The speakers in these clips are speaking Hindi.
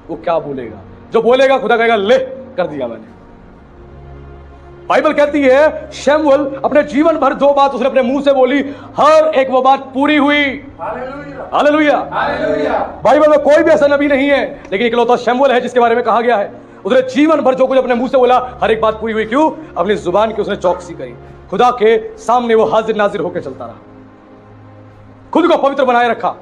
वो क्या बोलेगा? जो बोलेगा खुदा कहेगा ले कर दिया मैंने। बाइबल कहती है शमूएल अपने जीवन भर जो बात उसने अपने मुंह से बोली, हर एक वो बात पूरी हुई। हालेलुया। बाइबल में कोई भी ऐसा नबी नहीं है, लेकिन इकलौता शमूएल है जिसके बारे में कहा गया है उसने जीवन भर जो कुछ अपने मुंह से बोला हर एक बात पूरी हुई। क्यों? अपनी जुबान की उसने चौकसी करी। खुदा के सामने वो हाजिर नाजिर होकर चलता रहा, खुद को पवित्र बनाए रखा।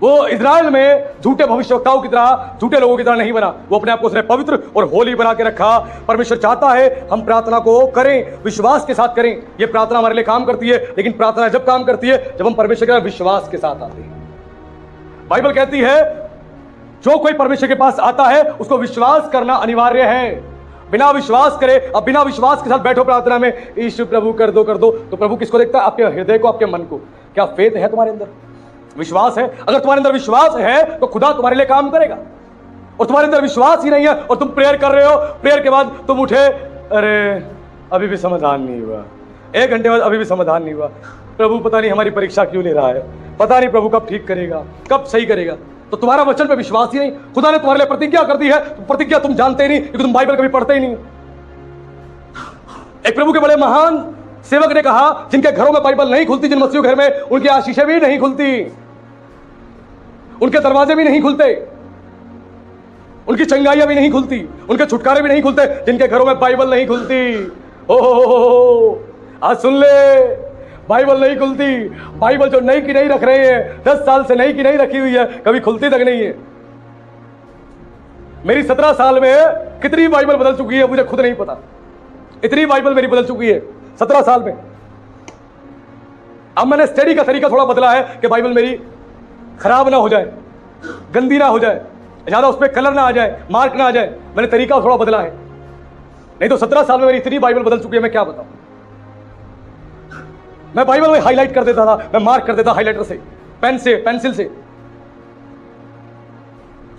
वो इजराइल में झूठे भविष्यवक्ताओं की तरह, झूठे लोगों की तरह नहीं बना। वो अपने आप को उसने पवित्र और होली बना के रखा। परमेश्वर चाहता है हम प्रार्थना को करें, विश्वास के साथ करें। ये प्रार्थना हमारे लिए काम करती है, लेकिन प्रार्थना जब काम करती है जब हम परमेश्वर के विश्वास के साथ आते हैं। बाइबल कहती है जो कोई परमेश्वर के पास आता है उसको विश्वास करना अनिवार्य है। बिना विश्वास करे, अब बिना विश्वास के साथ बैठो प्रार्थना में, ईश्वर प्रभु कर दो तो प्रभु किसको देखता है? आपके हृदय को, आपके मन को। क्या फेथ है तुम्हारे अंदर? विश्वास है? अगर तुम्हारे अंदर विश्वास है तो खुदा तुम्हारे लिए काम करेगा। और तुम्हारे अंदर विश्वास ही नहीं है और तुम प्रेयर कर रहे हो, प्रेयर के बाद तुम उठे, अरे अभी भी समाधान नहीं हुआ, 1 घंटे बाद अभी भी समाधान नहीं हुआ, प्रभु पता नहीं हमारी परीक्षा क्यों ले रहा है, पता नहीं प्रभु कब ठीक करेगा, कब सही करेगा। तो तुम्हारा वचन पे विश्वास ही नहीं। खुदा ने तुम्हारे लिए प्रतिज्ञा कर दी है, प्रतिज्ञा तुम जानते ही नहीं क्योंकि तुम बाइबल कभी पढ़ते ही नहीं। एक प्रभु के बड़े महान सेवक ने कहा जिनके घरों में बाइबल नहीं खुलती, जिन मसीहों घर में, उनकी आशीषें भी नहीं खुलती, उनके दरवाजे भी नहीं खुलते, उनकी चंगाइयां भी नहीं खुलती, उनके छुटकारे भी नहीं खुलते, जिनके घरों में बाइबल नहीं खुलती। ओ आज सुन ले, बाइबल नहीं खुलती। बाइबल जो नई की नहीं रख रहे हैं, 10 साल से नई की नहीं रखी हुई है, कभी खुलती तक नहीं है। मेरी 17 साल में कितनी बाइबल बदल चुकी है मुझे खुद नहीं पता। इतनी बाइबल मेरी बदल चुकी है 17 साल में। अब मैंने स्टडी का तरीका थोड़ा बदला है कि बाइबल मेरी खराब ना हो जाए, गंदी ना हो जाए, ज्यादा उस पर कलर ना आ जाए, मार्क ना आ जाए। मैंने तरीका थोड़ा बदला है, नहीं तो 17 साल में मेरी इतनी बाइबल बदल चुकी है मैं क्या बताऊं। मैं बाइबल में हाईलाइट कर देता था, मैं मार्क कर देता हाईलाइटर से, पेन से, पेंसिल से।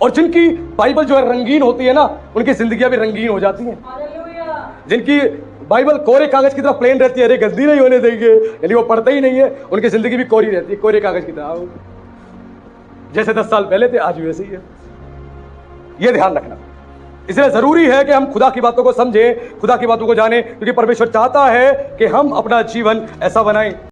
और जिनकी बाइबल जो है रंगीन होती है ना, उनकी जिंदगियां भी रंगीन हो जाती हैं। जिनकी बाइबल कोरे कागज की तरह प्लेन रहती है, अरे गंदी नहीं होने देंगे, यानी वो पढ़ते ही नहीं है, उनकी जिंदगी भी कोरी रहती है, कोरे कागज की तरह। जैसे 10 साल पहले थे आज भी वैसे ही है। ये ध्यान रखना। इसलिए जरूरी है कि हम खुदा की बातों को समझें, खुदा की बातों को जानें, क्योंकि परमेश्वर चाहता है कि हम अपना जीवन ऐसा बनाएं